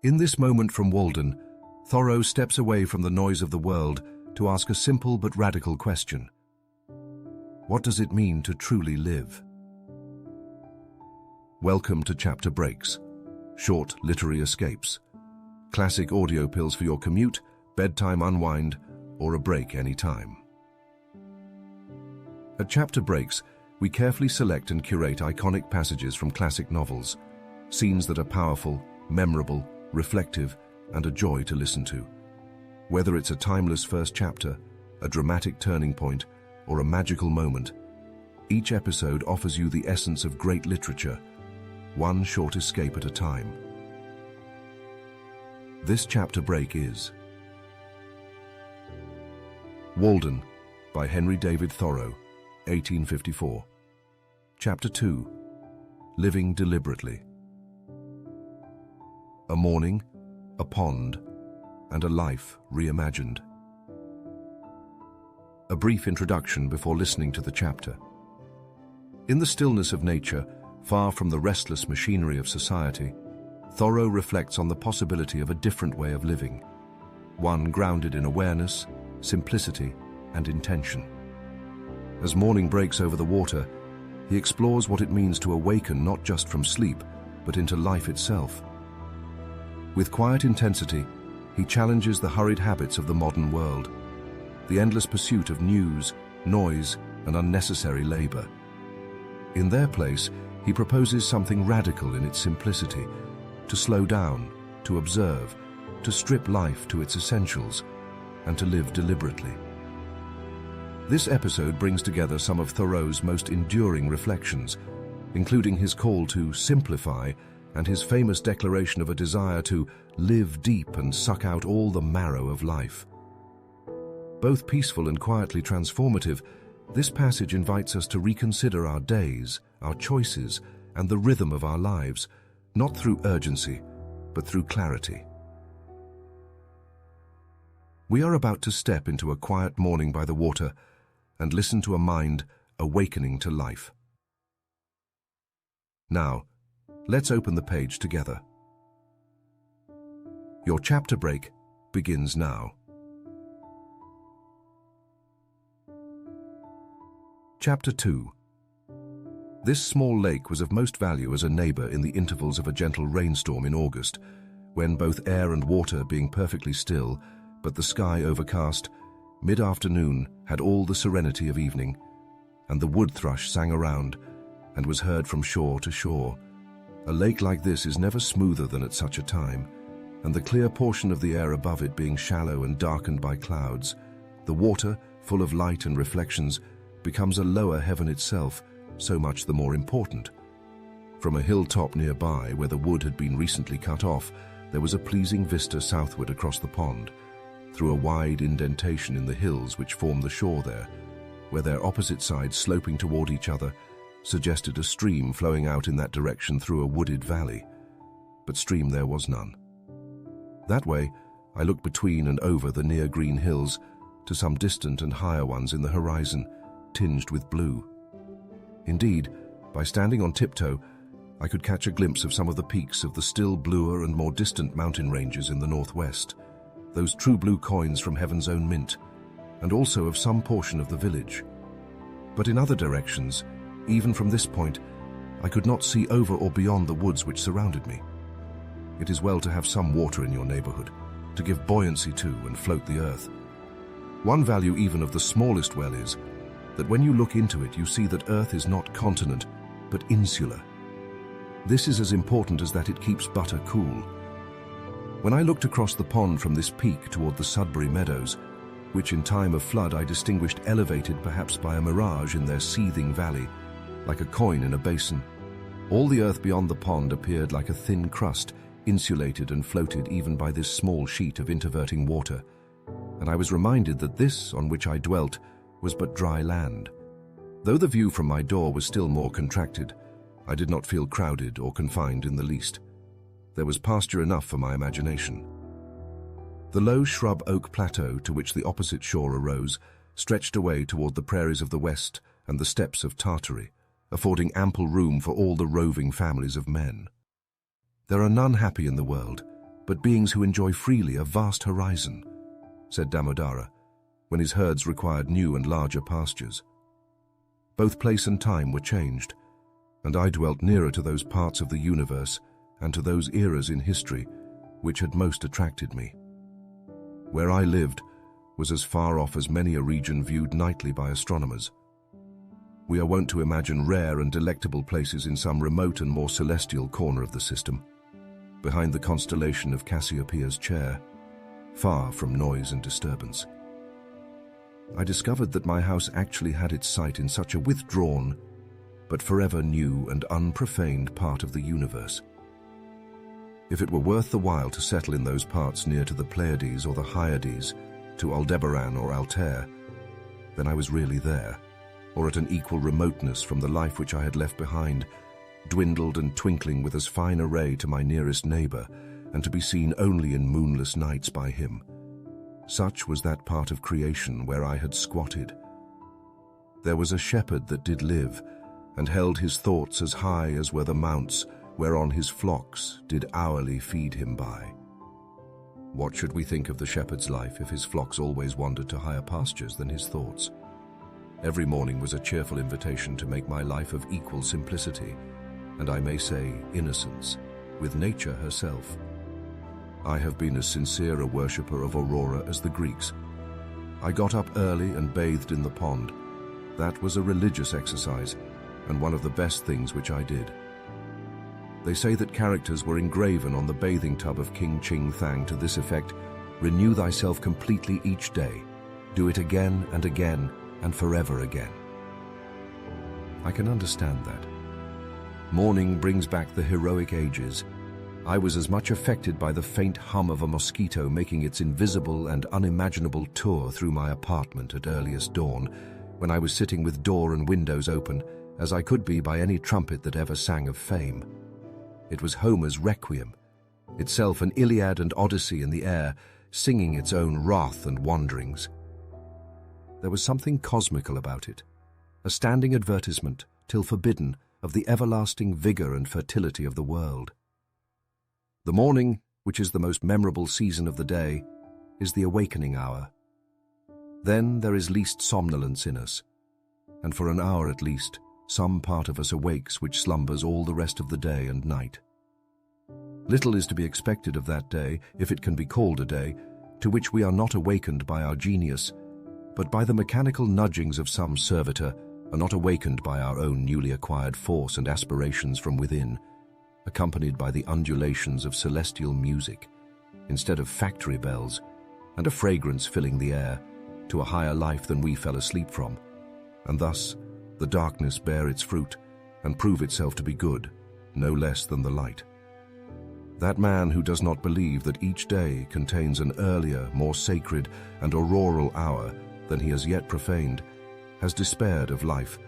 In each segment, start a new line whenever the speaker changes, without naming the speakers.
In this moment from Walden, Thoreau steps away from the noise of the world to ask a simple but radical question. What does it mean to truly live? Welcome to Chapter Breaks, short literary escapes, classic audio pills for your commute, bedtime unwind, or a break anytime. At Chapter Breaks, we carefully select and curate iconic passages from classic novels, scenes that are powerful, memorable, reflective, and a joy to listen to. Whether it's a timeless first chapter, a dramatic turning point, or a magical moment, each episode offers you the essence of great literature, one short escape at a time. This chapter break is Walden by Henry David Thoreau, 1854. Chapter 2, Living Deliberately. A morning, a pond, and a life reimagined. A brief introduction before listening to the chapter. In the stillness of nature, far from the restless machinery of society, Thoreau reflects on the possibility of a different way of living, one grounded in awareness, simplicity, and intention. As morning breaks over the water, he explores what it means to awaken not just from sleep, but into life itself. With quiet intensity, he challenges the hurried habits of the modern world, the endless pursuit of news, noise, and unnecessary labor. In their place, he proposes something radical in its simplicity: to slow down, to observe, to strip life to its essentials, and to live deliberately. This episode brings together some of Thoreau's most enduring reflections, including his call to simplify and his famous declaration of a desire to live deep and suck out all the marrow of life. Both peaceful and quietly transformative, this passage invites us to reconsider our days, our choices, and the rhythm of our lives, not through urgency, but through clarity. We are about to step into a quiet morning by the water and listen to a mind awakening to life. Now, let's open the page together. Your chapter break begins now. Chapter 2. This small lake was of most value as a neighbor in the intervals of a gentle rainstorm in August, when both air and water being perfectly still, but the sky overcast, mid-afternoon had all the serenity of evening, and the wood thrush sang around and was heard from shore to shore. A lake like this is never smoother than at such a time, and the clear portion of the air above it being shallow and darkened by clouds, the water, full of light and reflections, becomes a lower heaven itself, so much the more important. From a hilltop nearby, where the wood had been recently cut off, there was a pleasing vista southward across the pond, through a wide indentation in the hills which form the shore there, where their opposite sides sloping toward each other suggested a stream flowing out in that direction through a wooded valley. But stream there was none. That way, I looked between and over the near green hills to some distant and higher ones in the horizon, tinged with blue. Indeed, by standing on tiptoe, I could catch a glimpse of some of the peaks of the still bluer and more distant mountain ranges in the northwest, those true blue coins from heaven's own mint, and also of some portion of the village. But in other directions, even from this point, I could not see over or beyond the woods which surrounded me. It is well to have some water in your neighborhood, to give buoyancy to and float the earth. One value even of the smallest well is that when you look into it, you see that earth is not continent, but insular. This is as important as that it keeps butter cool. When I looked across the pond from this peak toward the Sudbury Meadows, which in time of flood I distinguished elevated perhaps by a mirage in their seething valley, like a coin in a basin, all the earth beyond the pond appeared like a thin crust, insulated and floated even by this small sheet of interverting water, and I was reminded that this, on which I dwelt, was but dry land. Though the view from my door was still more contracted, I did not feel crowded or confined in the least. There was pasture enough for my imagination. The low shrub oak plateau to which the opposite shore arose stretched away toward the prairies of the west and the steppes of Tartary, affording ample room for all the roving families of men. There are none happy in the world, but beings who enjoy freely a vast horizon, said Damodara, when his herds required new and larger pastures. Both place and time were changed, and I dwelt nearer to those parts of the universe and to those eras in history which had most attracted me. Where I lived was as far off as many a region viewed nightly by astronomers. We are wont to imagine rare and delectable places in some remote and more celestial corner of the system, behind the constellation of Cassiopeia's chair, far from noise and disturbance. I discovered that my house actually had its site in such a withdrawn, but forever new and unprofaned part of the universe. If it were worth the while to settle in those parts near to the Pleiades or the Hyades, to Aldebaran or Altair, then I was really there, or at an equal remoteness from the life which I had left behind, dwindled and twinkling with as fine a ray to my nearest neighbor, and to be seen only in moonless nights by him. Such was that part of creation where I had squatted. There was a shepherd that did live, and held his thoughts as high as were the mounts whereon his flocks did hourly feed him by. What should we think of the shepherd's life if his flocks always wandered to higher pastures than his thoughts? Every morning was a cheerful invitation to make my life of equal simplicity, and I may say innocence, with nature herself. I have been as sincere a worshipper of Aurora as the Greeks. I got up early and bathed in the pond. That was a religious exercise, and one of the best things which I did. They say that characters were engraven on the bathing tub of King Ching Thang to this effect: renew thyself completely each day, do it again and again, and forever again. I can understand that. Morning brings back the heroic ages. I was as much affected by the faint hum of a mosquito making its invisible and unimaginable tour through my apartment at earliest dawn, when I was sitting with door and windows open, as I could be by any trumpet that ever sang of fame. It was Homer's Requiem, itself an Iliad and Odyssey in the air, singing its own wrath and wanderings. There was something cosmical about it, a standing advertisement, till forbidden, of the everlasting vigor and fertility of the world. The morning, which is the most memorable season of the day, is the awakening hour. Then there is least somnolence in us, and for an hour at least, some part of us awakes which slumbers all the rest of the day and night. Little is to be expected of that day, if it can be called a day, to which we are not awakened by our genius, but by the mechanical nudgings of some servitor, are not awakened by our own newly acquired force and aspirations from within, accompanied by the undulations of celestial music, instead of factory bells, and a fragrance filling the air, to a higher life than we fell asleep from, and thus the darkness bear its fruit and prove itself to be good, no less than the light. That man who does not believe that each day contains an earlier, more sacred and auroral hour than he has yet profaned, has despaired of life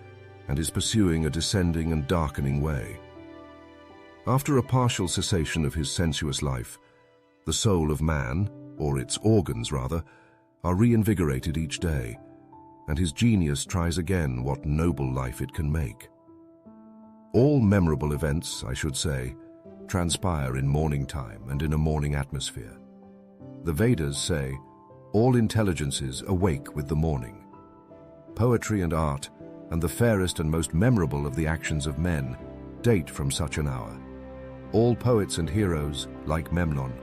and is pursuing a descending and darkening way. After a partial cessation of his sensuous life, the soul of man, or its organs rather, are reinvigorated each day, and his genius tries again what noble life it can make. All memorable events, I should say, transpire in morning time and in a morning atmosphere. The Vedas say, all intelligences awake with the morning. Poetry and art, and the fairest and most memorable of the actions of men, date from such an hour. All poets and heroes, like Memnon,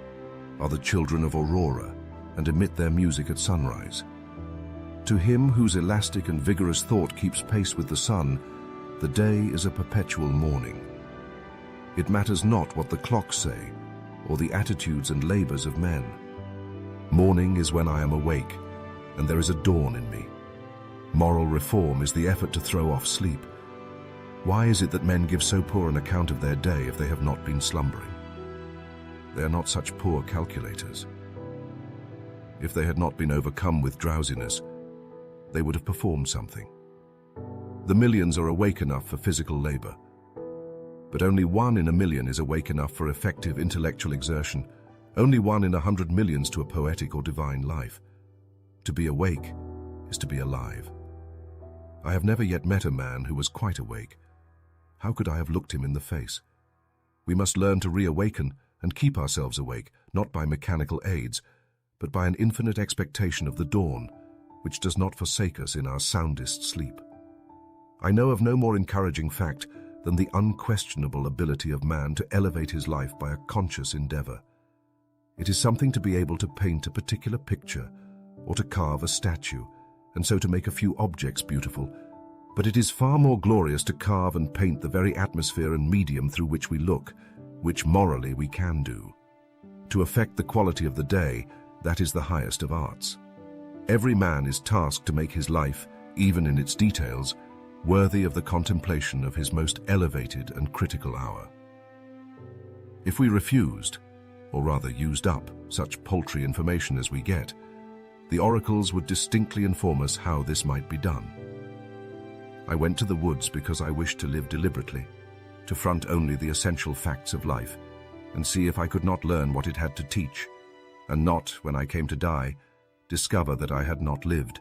are the children of Aurora and emit their music at sunrise. To him whose elastic and vigorous thought keeps pace with the sun, the day is a perpetual morning. It matters not what the clocks say, or the attitudes and labors of men. Morning is when I am awake, and there is a dawn in me. Moral reform is the effort to throw off sleep. Why is it that men give so poor an account of their day if they have not been slumbering? They are not such poor calculators. If they had not been overcome with drowsiness, they would have performed something. The millions are awake enough for physical labor, but only 1 in a million is awake enough for effective intellectual exertion, only 1 in 100 millions to a poetic or divine life. To be awake is to be alive. I have never yet met a man who was quite awake. How could I have looked him in the face? We must learn to reawaken and keep ourselves awake, not by mechanical aids, but by an infinite expectation of the dawn, which does not forsake us in our soundest sleep. I know of no more encouraging fact than the unquestionable ability of man to elevate his life by a conscious endeavor. It is something to be able to paint a particular picture, or to carve a statue, and so to make a few objects beautiful, but it is far more glorious to carve and paint the very atmosphere and medium through which we look, which morally we can do. To affect the quality of the day, that is the highest of arts. Every man is tasked to make his life, even in its details, worthy of the contemplation of his most elevated and critical hour. If we refused, or rather used up, such paltry information as we get, the oracles would distinctly inform us how this might be done. I went to the woods because I wished to live deliberately, to front only the essential facts of life, and see if I could not learn what it had to teach, and not, when I came to die, discover that I had not lived.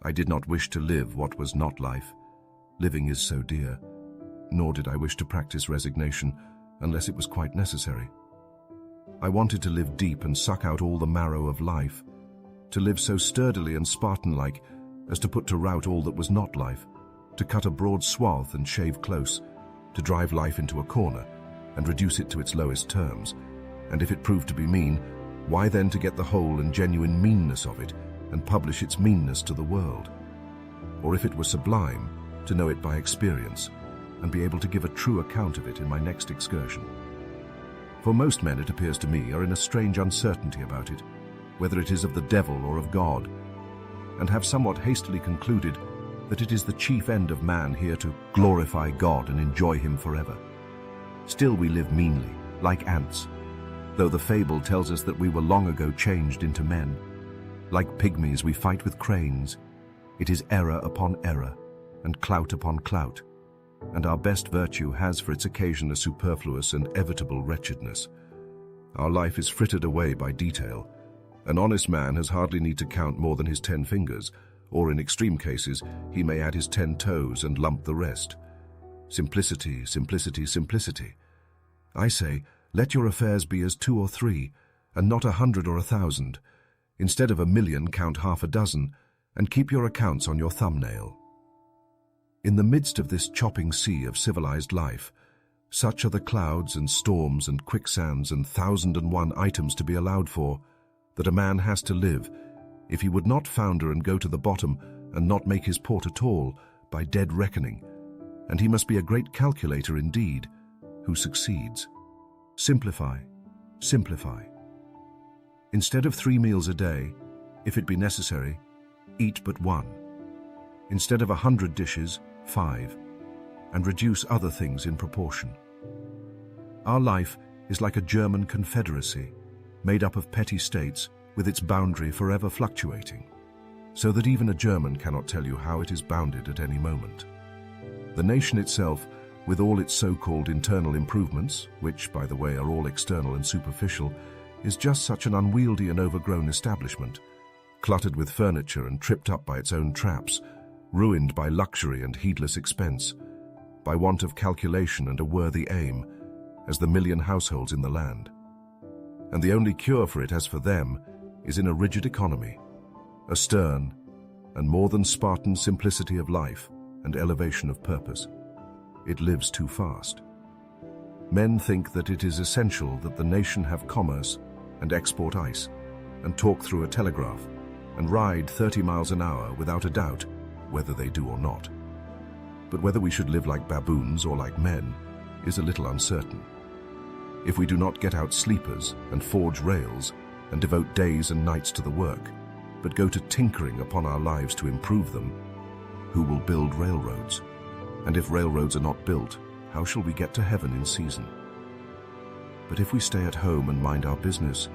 I did not wish to live what was not life. Living is so dear. Nor did I wish to practice resignation, unless it was quite necessary. I wanted to live deep and suck out all the marrow of life, to live so sturdily and Spartan-like as to put to rout all that was not life, to cut a broad swath and shave close, to drive life into a corner and reduce it to its lowest terms, and if it proved to be mean, why then to get the whole and genuine meanness of it and publish its meanness to the world? Or if it were sublime, to know it by experience and be able to give a true account of it in my next excursion. For most men, it appears to me, are in a strange uncertainty about it, whether it is of the devil or of God, and have somewhat hastily concluded that it is the chief end of man here to glorify God and enjoy him forever. Still we live meanly, like ants, though the fable tells us that we were long ago changed into men. Like pygmies we fight with cranes. It is error upon error, and clout upon clout, and our best virtue has for its occasion a superfluous and evitable wretchedness. Our life is frittered away by detail. An honest man has hardly need to count more than his 10 fingers, or in extreme cases, he may add his 10 toes and lump the rest. Simplicity, simplicity, simplicity. I say, let your affairs be as 2 or 3, and not 100 or 1,000. Instead of 1,000,000, count half a dozen, and keep your accounts on your thumbnail. In the midst of this chopping sea of civilized life, such are the clouds and storms and quicksands and 1,001 items to be allowed for, that a man has to live, if he would not founder and go to the bottom and not make his port at all, by dead reckoning, and he must be a great calculator indeed, who succeeds. Simplify, simplify. Instead of 3 meals a day, if it be necessary, eat but 1. Instead of 100 dishes, 5, and reduce other things in proportion. Our life is like a German confederacy, made up of petty states with its boundary forever fluctuating, so that even a German cannot tell you how it is bounded at any moment. The nation itself, with all its so-called internal improvements, which, by the way, are all external and superficial, is just such an unwieldy and overgrown establishment, cluttered with furniture and tripped up by its own traps, ruined by luxury and heedless expense, by want of calculation and a worthy aim, as the 1,000,000 households in the land. And the only cure for it, as for them, is in a rigid economy, a stern and more than Spartan simplicity of life and elevation of purpose. It lives too fast. Men think that it is essential that the nation have commerce and export ice, and talk through a telegraph, and ride 30 miles an hour without a doubt, whether they do or not. But whether we should live like baboons or like men is a little uncertain. If we do not get out sleepers and forge rails and devote days and nights to the work, but go to tinkering upon our lives to improve them, who will build railroads? And if railroads are not built, how shall we get to heaven in season? But if we stay at home and mind our business,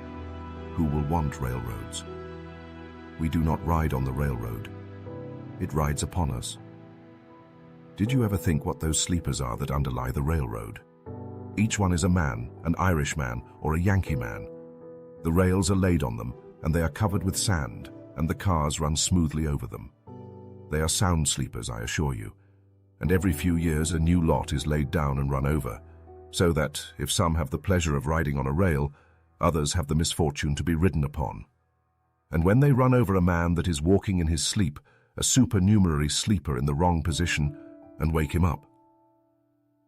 who will want railroads? We do not ride on the railroad. It rides upon us. Did you ever think what those sleepers are that underlie the railroad? Each one is a man, an Irish man or a Yankee man. The rails are laid on them, and they are covered with sand, and the cars run smoothly over them. They are sound sleepers, I assure you, and every few years a new lot is laid down and run over, so that, if some have the pleasure of riding on a rail, others have the misfortune to be ridden upon. And when they run over a man that is walking in his sleep, a supernumerary sleeper in the wrong position, and wake him up,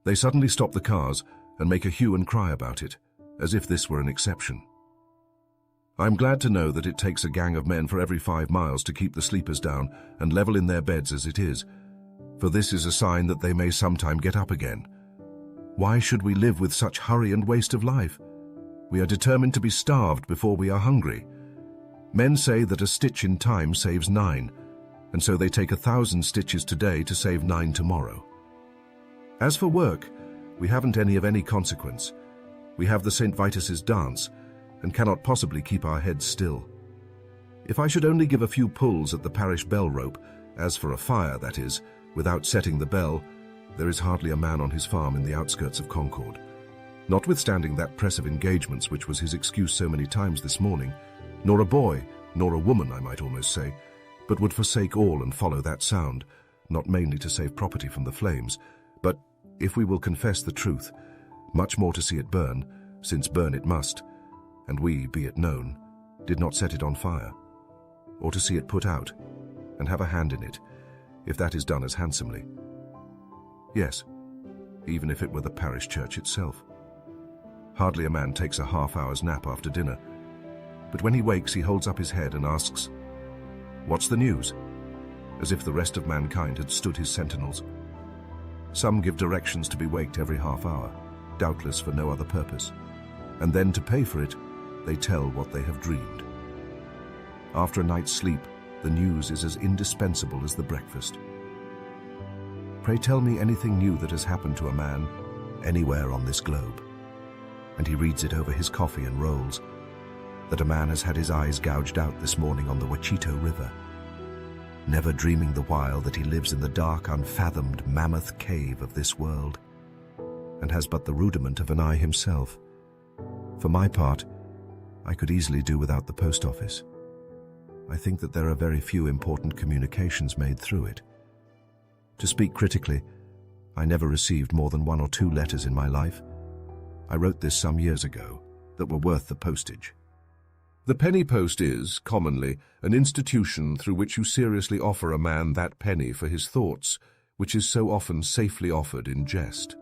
they suddenly stop the cars and make a hue and cry about it, as if this were an exception. I'm glad to know that it takes a gang of men for every 5 miles to keep the sleepers down and level in their beds as it is, for this is a sign that they may sometime get up again. Why should we live with such hurry and waste of life? We are determined to be starved before we are hungry. Men say that a stitch in time saves 9, and so they take 1,000 stitches today to save 9 tomorrow. As for work, we haven't any of any consequence. We have the St. Vitus's dance, and cannot possibly keep our heads still. If I should only give a few pulls at the parish bell rope, as for a fire, that is, without setting the bell, there is hardly a man on his farm in the outskirts of Concord, notwithstanding that press of engagements which was his excuse so many times this morning, nor a boy, nor a woman, I might almost say, but would forsake all and follow that sound, not mainly to save property from the flames, but, if we will confess the truth, much more to see it burn, since burn it must, and we, be it known, did not set it on fire, or to see it put out, and have a hand in it, if that is done as handsomely. Yes, even if it were the parish church itself. Hardly a man takes a half-hour's nap after dinner, but when he wakes he holds up his head and asks, "What's the news?" as if the rest of mankind had stood his sentinels. Some give directions to be waked every half hour, doubtless for no other purpose, and then to pay for it, they tell what they have dreamed. After a night's sleep, the news is as indispensable as the breakfast. Pray tell me anything new that has happened to a man anywhere on this globe. And he reads it over his coffee and rolls, that a man has had his eyes gouged out this morning on the Wachito River, never dreaming the while that he lives in the dark, unfathomed mammoth cave of this world, and has but the rudiment of an eye himself. For my part, I could easily do without the post office. I think that there are very few important communications made through it. To speak critically, I never received more than 1 or 2 letters in my life. I wrote this some years ago, that were worth the postage. The penny post is, commonly, an institution through which you seriously offer a man that penny for his thoughts, which is so often safely offered in jest.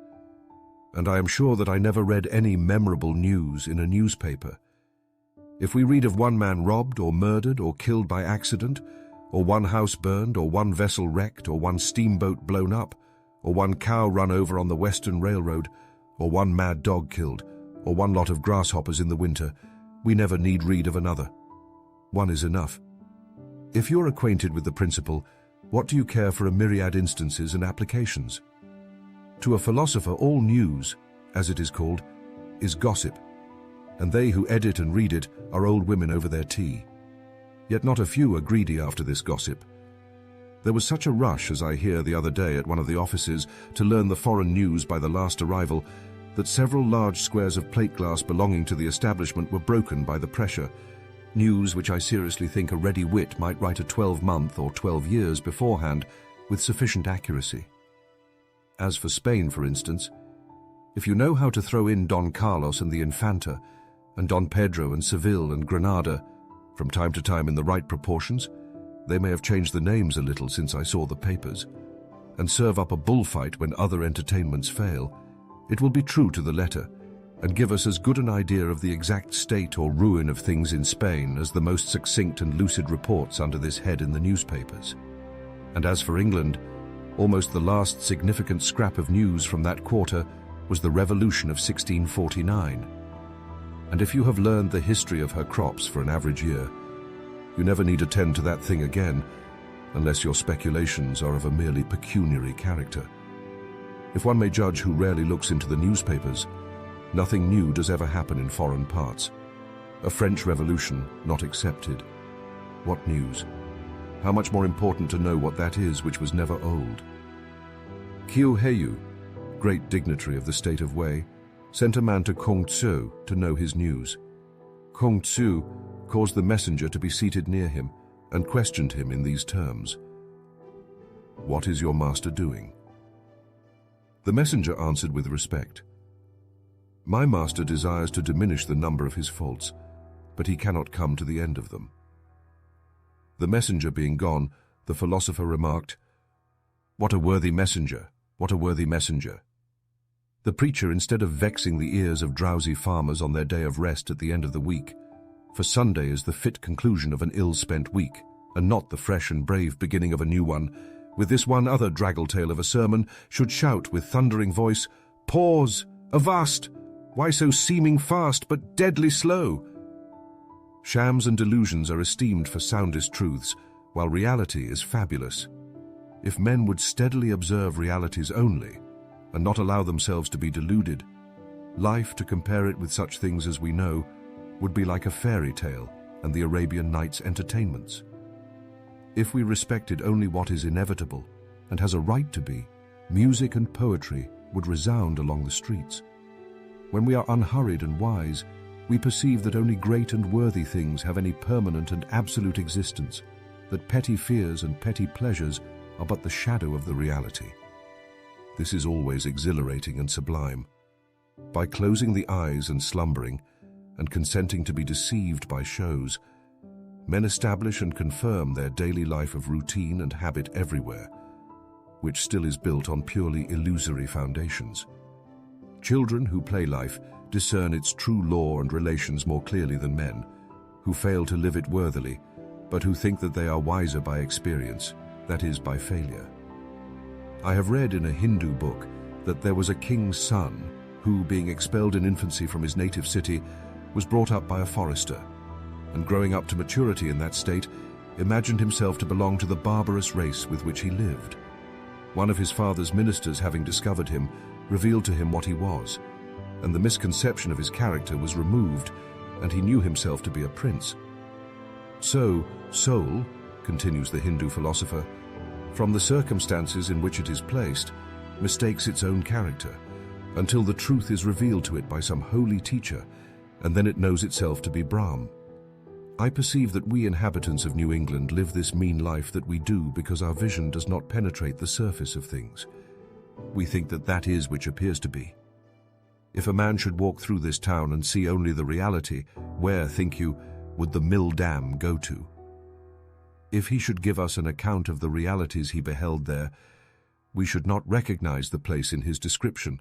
And I am sure that I never read any memorable news in a newspaper. If we read of one man robbed or murdered or killed by accident, or one house burned, or one vessel wrecked, or one steamboat blown up, or one cow run over on the Western Railroad, or one mad dog killed, or one lot of grasshoppers in the winter, we never need read of another. One is enough. If you're acquainted with the principle, what do you care for a myriad instances and applications? To a philosopher, all news, as it is called, is gossip, and they who edit and read it are old women over their tea. Yet not a few are greedy after this gossip. There was such a rush, as I hear the other day at one of the offices, to learn the foreign news by the last arrival, that several large squares of plate glass belonging to the establishment were broken by the pressure, news which I seriously think a ready wit might write a 12-month or 12 years beforehand with sufficient accuracy. As for Spain, for instance, if you know how to throw in Don Carlos and the Infanta, and Don Pedro and Seville and Granada, from time to time in the right proportions, they may have changed the names a little since I saw the papers, and serve up a bullfight when other entertainments fail, it will be true to the letter, and give us as good an idea of the exact state or ruin of things in Spain as the most succinct and lucid reports under this head in the newspapers. And as for England, almost the last significant scrap of news from that quarter was the Revolution of 1649. And if you have learned the history of her crops for an average year, you never need attend to that thing again, unless your speculations are of a merely pecuniary character. If one may judge who rarely looks into the newspapers, nothing new does ever happen in foreign parts. A French Revolution not excepted. What news? How much more important to know what that is which was never old. Kyohei, great dignitary of the state of Wei, sent a man to Kong Tsu to know his news. Kong Tsu caused the messenger to be seated near him and questioned him in these terms. "What is your master doing?" The messenger answered with respect, My master desires to diminish the number of his faults, but he cannot come to the end of them. The messenger being gone, the philosopher remarked, "What a worthy messenger! What a worthy messenger!" The preacher, instead of vexing the ears of drowsy farmers on their day of rest at the end of the week, for Sunday is the fit conclusion of an ill-spent week, and not the fresh and brave beginning of a new one, with this one other draggle-tail of a sermon, should shout with thundering voice, "Pause! Avast! Why so seeming fast, but deadly slow?" Shams and delusions are esteemed for soundest truths, while reality is fabulous. If men would steadily observe realities only, and not allow themselves to be deluded, life, to compare it with such things as we know, would be like a fairy tale and the Arabian Nights' entertainments. If we respected only what is inevitable and has a right to be, music and poetry would resound along the streets. When we are unhurried and wise, we perceive that only great and worthy things have any permanent and absolute existence, that petty fears and petty pleasures are but the shadow of the reality. This is always exhilarating and sublime. By closing the eyes and slumbering, and consenting to be deceived by shows, men establish and confirm their daily life of routine and habit everywhere, which still is built on purely illusory foundations. Children who play life discern its true law and relations more clearly than men, who fail to live it worthily, but who think that they are wiser by experience, that is, by failure. I have read in a Hindu book that there was a king's son who, being expelled in infancy from his native city, was brought up by a forester, and growing up to maturity in that state, imagined himself to belong to the barbarous race with which he lived. One of his father's ministers, having discovered him, revealed to him what he was, and the misconception of his character was removed, and he knew himself to be a prince. So, soul, continues the Hindu philosopher, from the circumstances in which it is placed, mistakes its own character, until the truth is revealed to it by some holy teacher, and then it knows itself to be Brahm. I perceive that we inhabitants of New England live this mean life that we do because our vision does not penetrate the surface of things. We think that that is which appears to be. If a man should walk through this town and see only the reality, where, think you, would the mill dam go to? If he should give us an account of the realities he beheld there, we should not recognize the place in his description.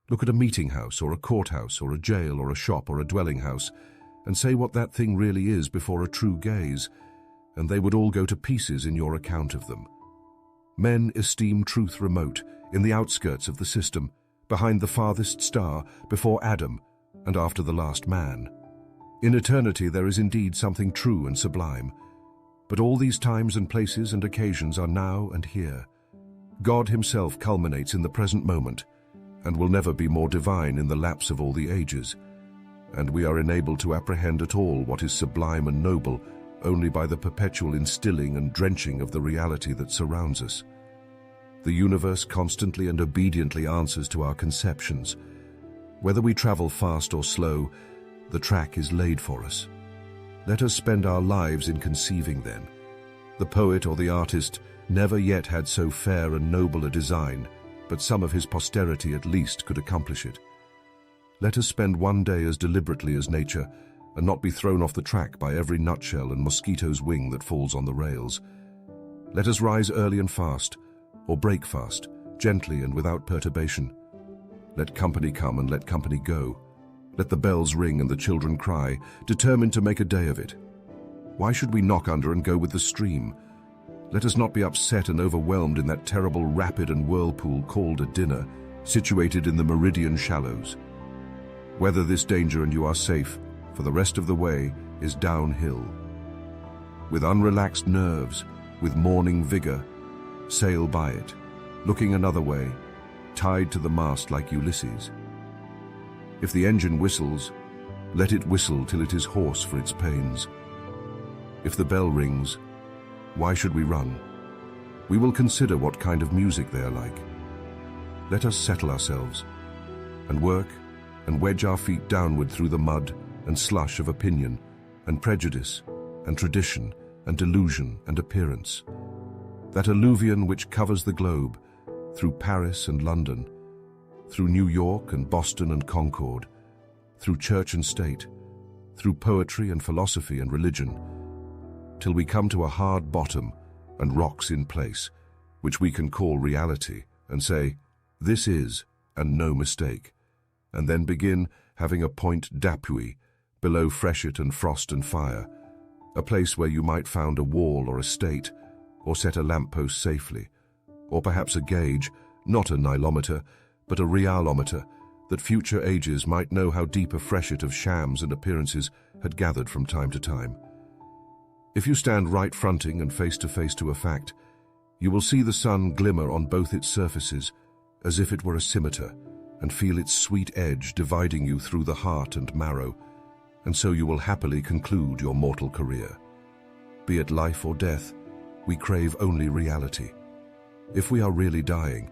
Look at a meeting house or a courthouse or a jail or a shop or a dwelling house, and say what that thing really is before a true gaze, and they would all go to pieces in your account of them. Men esteem truth remote, in the outskirts of the system, behind the farthest star, before Adam, and after the last man. In eternity there is indeed something true and sublime, but all these times and places and occasions are now and here. God himself culminates in the present moment, and will never be more divine in the lapse of all the ages, and we are enabled to apprehend at all what is sublime and noble only by the perpetual instilling and drenching of the reality that surrounds us. The universe constantly and obediently answers to our conceptions. Whether we travel fast or slow, the track is laid for us. Let us spend our lives in conceiving then. The poet or the artist never yet had so fair and noble a design, but some of his posterity at least could accomplish it. Let us spend one day as deliberately as nature, and not be thrown off the track by every nutshell and mosquito's wing that falls on the rails. Let us rise early and fast, or break fast, gently and without perturbation. Let company come and let company go. Let the bells ring and the children cry, determined to make a day of it. Why should we knock under and go with the stream? Let us not be upset and overwhelmed in that terrible rapid and whirlpool called a dinner, situated in the meridian shallows. Weather this danger and you are safe, for the rest of the way is downhill. With unrelaxed nerves, with morning vigor, sail by it, looking another way, tied to the mast like Ulysses. If the engine whistles, let it whistle till it is hoarse for its pains. If the bell rings, why should we run? We will consider what kind of music they are like. Let us settle ourselves, and work, and wedge our feet downward through the mud and slush of opinion, and prejudice, and tradition, and delusion, and appearance. That alluvion which covers the globe, through Paris and London, through New York and Boston and Concord, through church and state, through poetry and philosophy and religion, till we come to a hard bottom and rocks in place, which we can call reality, and say, this is, and no mistake, and then begin having a point d'appui below freshet and frost and fire, a place where you might found a wall or a state, or set a lamppost safely, or perhaps a gauge, not a nilometer, but a realometer, that future ages might know how deep a freshet of shams and appearances had gathered from time to time. If you stand right fronting and face to face to a fact, you will see the sun glimmer on both its surfaces, as if it were a scimitar, and feel its sweet edge dividing you through the heart and marrow, and so you will happily conclude your mortal career. Be it life or death, we crave only reality. If we are really dying,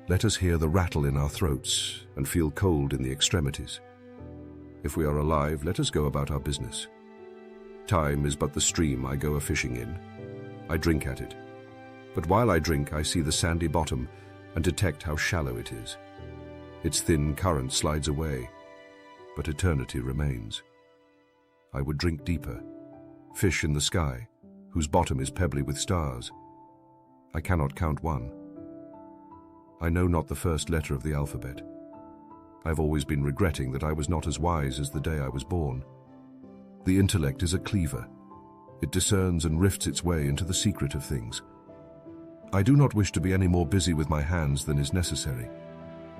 let us hear the rattle in our throats and feel cold in the extremities. If we are alive, let us go about our business. Time is but the stream I go a-fishing in. I drink at it. But while I drink, I see the sandy bottom and detect how shallow it is. Its thin current slides away, but eternity remains. I would drink deeper, fish in the sky, whose bottom is pebbly with stars. I cannot count one. I know not the first letter of the alphabet. I have always been regretting that I was not as wise as the day I was born. The intellect is a cleaver. It discerns and rifts its way into the secret of things. I do not wish to be any more busy with my hands than is necessary.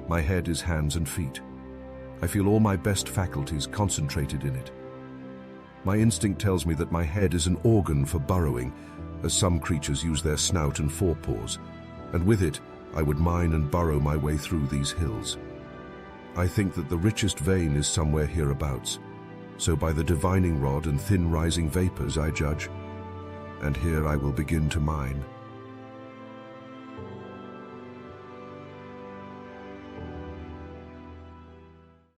My head is hands and feet. I feel all my best faculties concentrated in it. My instinct tells me that my head is an organ for burrowing, as some creatures use their snout and forepaws, and with it I would mine and burrow my way through these hills. I think that the richest vein is somewhere hereabouts, so by the divining rod and thin rising vapors I judge, and here I will begin to mine.